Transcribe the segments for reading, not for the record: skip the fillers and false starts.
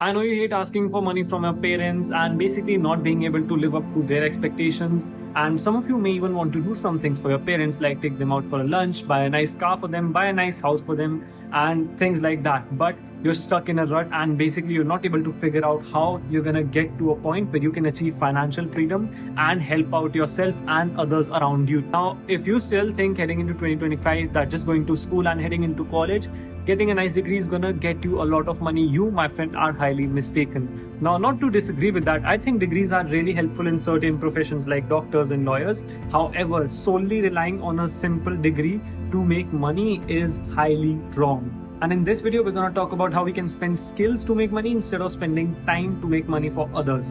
I know you hate asking for money from your parents and basically not being able to live up to their expectations. And some of you may even want to do some things for your parents, like take them out for a lunch, buy a nice car for them, buy a nice house for them, and things like that. But you're stuck in a rut and basically you're not able to figure out how you're going to get to a point where you can achieve financial freedom and help out yourself and others around you. Now, if you still think heading into 2025 that just going to school and heading into college, getting a nice degree is gonna get you a lot of money, you, my friend, are highly mistaken. Now, not to disagree with that, I think degrees are really helpful in certain professions like doctors and lawyers. However, solely relying on a simple degree to make money is highly wrong. And in this video, we're gonna talk about how we can spend skills to make money instead of spending time to make money for others.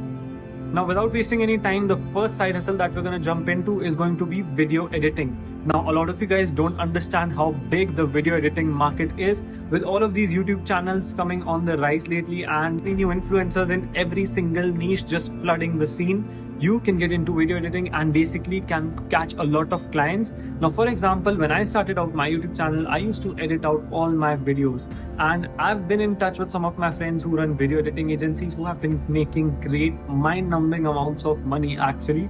Now, without wasting any time, the first side hustle that we're going to jump into is going to be video editing. Now, a lot of you guys don't understand how big the video editing market is, with all of these YouTube channels coming on the rise lately and new influencers in every single niche just flooding the scene. You can get into video editing and basically can catch a lot of clients. Now, for example, when I started out my YouTube channel, I used to edit out all my videos, and I've been in touch with some of my friends who run video editing agencies who have been making great mind-numbing amounts of money actually.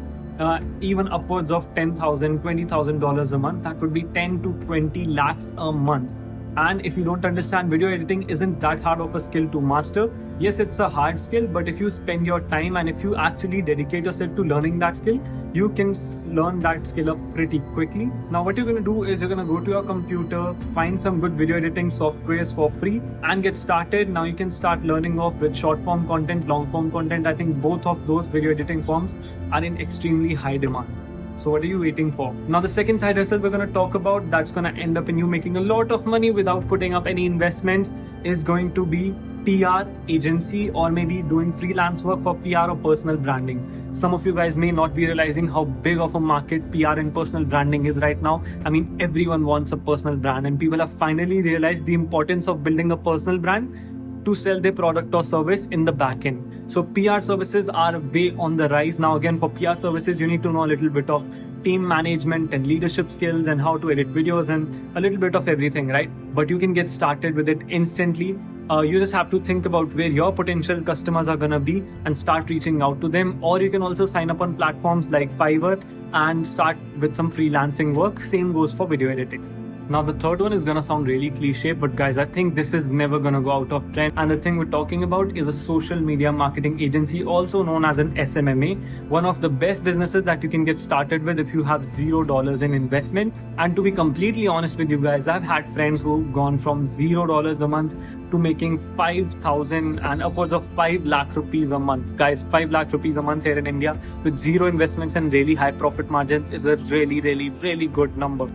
Even upwards of $10,000, $20,000 a month. That would be 10 to 20 lakhs a month. And if you don't understand, video editing isn't that hard of a skill to master. Yes, it's a hard skill, but if you spend your time and if you actually dedicate yourself to learning that skill, you can learn that skill up pretty quickly. Now, what you're going to do is you're going to go to your computer, find some good video editing softwares for free and get started. Now, you can start learning off with short form content, long form content. I think both of those video editing forms are in extremely high demand. So what are you waiting for? Now, the second side hustle we're going to talk about that's going to end up in you making a lot of money without putting up any investments is going to be PR agency, or maybe doing freelance work for PR or personal branding. Some of you guys may not be realizing how big of a market PR and personal branding is right now. I mean, everyone wants a personal brand, and people have finally realized the importance of building a personal brand to sell their product or service in the back end. So PR services are way on the rise. Now, again, for PR services, you need to know a little bit of team management and leadership skills and how to edit videos and a little bit of everything, right? But you can get started with it instantly. You just have to think about where your potential customers are going to be and start reaching out to them. Or you can also sign up on platforms like Fiverr and start with some freelancing work. Same goes for video editing. Now, the third one is going to sound really cliche, but guys, I think this is never going to go out of trend. And the thing we're talking about is a social media marketing agency, also known as an SMMA. One of the best businesses that you can get started with if you have $0 in investment. And to be completely honest with you guys, I've had friends who've gone from $0 a month to making 5,000 and upwards of 5 lakh rupees a month. Guys, 5 lakh rupees a month here in India with zero investments and really high profit margins is a really, really, really good number.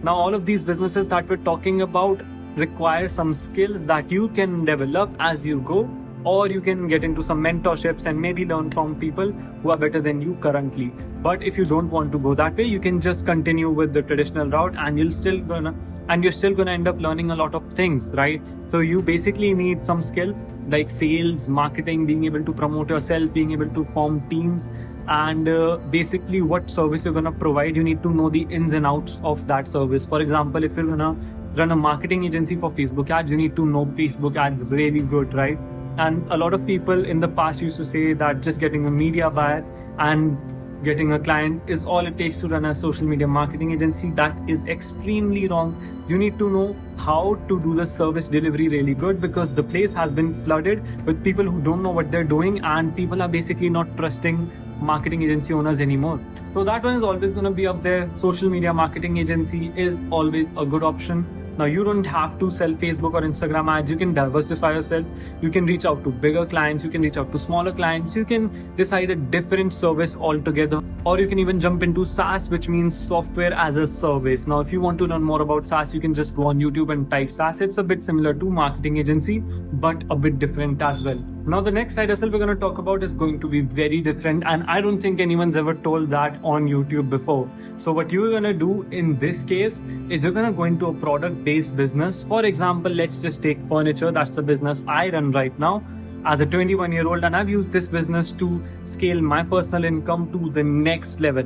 Now, all of these businesses that we're talking about require some skills that you can develop as you go, or you can get into some mentorships and maybe learn from people who are better than you currently. But if you don't want to go that way, you can just continue with the traditional route and you're still gonna end up learning a lot of things, right? So you basically need some skills like sales, marketing, being able to promote yourself, being able to form teams, and basically what service you're going to provide. You need to know the ins and outs of that service. For example, if you're going to run a marketing agency for Facebook ads, you need to know Facebook ads really good, right? And a lot of people in the past used to say that just getting a media buyer and getting a client is all it takes to run a social media marketing agency. That is extremely wrong. You need to know how to do the service delivery really good, because the place has been flooded with people who don't know what they're doing, and people are basically not trusting marketing agency owners anymore. So that one is always going to be up there. Social media marketing agency is always a good option. Now, you don't have to sell Facebook or Instagram ads. You can diversify yourself. You can reach out to bigger clients. You can reach out to smaller clients. You can decide a different service altogether. Or you can even jump into SaaS, which means software as a service. Now, if you want to learn more about SaaS, you can just go on YouTube and type SaaS. It's a bit similar to marketing agency, but a bit different as well. Now, the next side hustle we're going to talk about is going to be very different, and I don't think anyone's ever told that on YouTube before. So what you're going to do in this case is you're going to go into a product-based business. For example, let's just take furniture. That's the business I run right now as a 21-year-old, and I've used this business to scale my personal income to the next level.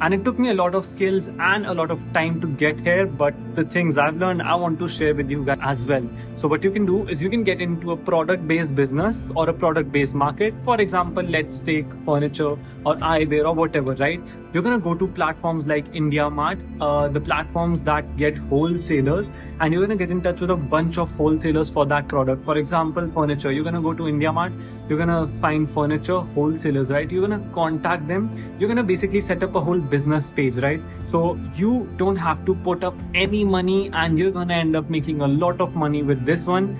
And it took me a lot of skills and a lot of time to get here, but the things I've learned, I want to share with you guys as well. So what you can do is you can get into a product-based business or a product-based market. For example, let's take furniture or eyewear or whatever, right? You're gonna go to platforms like IndiaMart, the platforms that get wholesalers, and you're gonna get in touch with a bunch of wholesalers for that product. For example, furniture. You're gonna go to IndiaMart, you're gonna find furniture wholesalers, right? You're gonna contact them. You're gonna basically set up a whole business page, right? So you don't have to put up any money, and you're gonna end up making a lot of money with this one.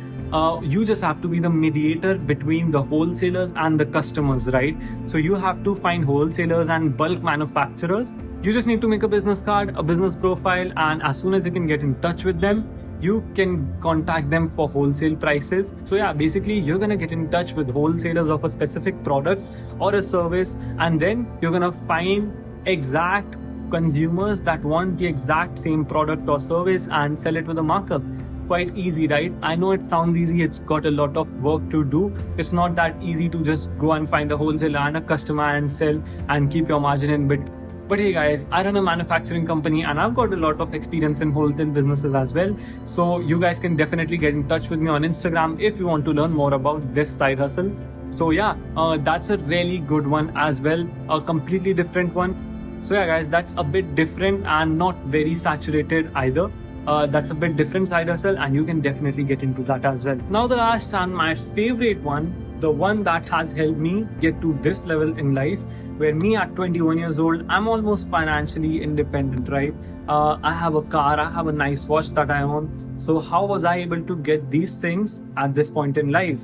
You just have to be the mediator between the wholesalers and the customers, right? So you have to find wholesalers and bulk manufacturers. You just need to make a business card, a business profile, and as soon as you can get in touch with them, you can contact them for wholesale prices. So yeah, basically you're gonna get in touch with wholesalers of a specific product or a service, and then you're gonna find exact consumers that want the exact same product or service and sell it with a markup. Quite easy, right? I know it sounds easy, it's got a lot of work to do. It's not that easy to just go and find a wholesaler and a customer and sell and keep your margin in bit. But hey guys, I run a manufacturing company and I've got a lot of experience in wholesale businesses as well. So you guys can definitely get in touch with me on Instagram if you want to learn more about this side hustle. So yeah, that's a really good one as well, a completely different one. So yeah guys, that's a bit different and not very saturated either. That's a bit different side hustle, and you can definitely get into that as well. Now the last and my favorite one, the one that has helped me get to this level in life, where me at 21 years old, I'm almost financially independent, right? I have a car, I have a nice watch that I own. So how was I able to get these things at this point in life?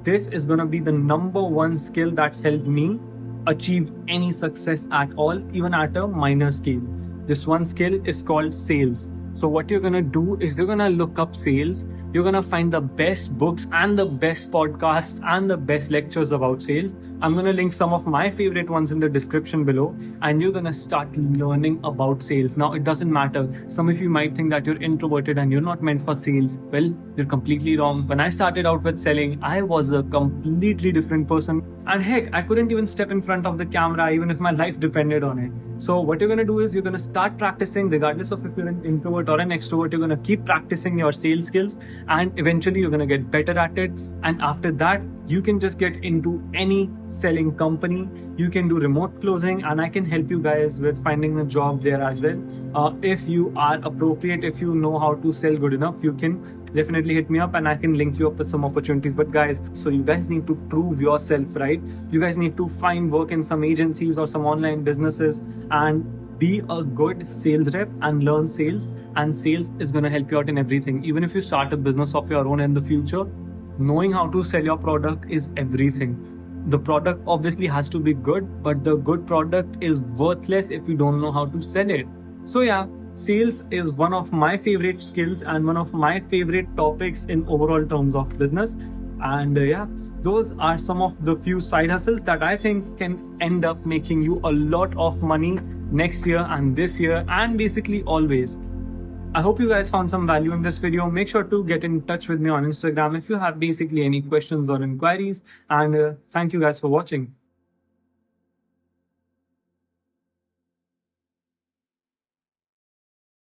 This is gonna be the number one skill that's helped me achieve any success at all, even at a minor scale. This one skill is called sales. So what you're gonna do is you're gonna look up sales. You're gonna find the best books and the best podcasts and the best lectures about sales. I'm gonna link some of my favorite ones in the description below, and you're gonna start learning about sales. Now, it doesn't matter. Some of you might think that you're introverted and you're not meant for sales. Well, you're completely wrong. When I started out with selling, I was a completely different person. And heck, I couldn't even step in front of the camera even if my life depended on it. So what you're gonna do is you're gonna start practicing, regardless of if you're an introvert or an extrovert. You're gonna keep practicing your sales skills, and eventually you're gonna get better at it. And after that, you can just get into any selling company. You can do remote closing, and I can help you guys with finding a job there as well. If you are appropriate, if you know how to sell good enough, you can definitely hit me up and I can link you up with some opportunities. But guys, so you guys need to prove yourself, right? You guys need to find work in some agencies or some online businesses and be a good sales rep and learn sales. And sales is going to help you out in everything. Even if you start a business of your own in the future, knowing how to sell your product is everything. The product obviously has to be good, but the good product is worthless if you don't know how to sell it. So yeah, sales is one of my favorite skills and one of my favorite topics in overall terms of business. And yeah, those are some of the few side hustles that I think can end up making you a lot of money next year and this year and basically always. I hope you guys found some value in this video. Make sure to get in touch with me on Instagram if you have basically any questions or inquiries. And thank you guys for watching.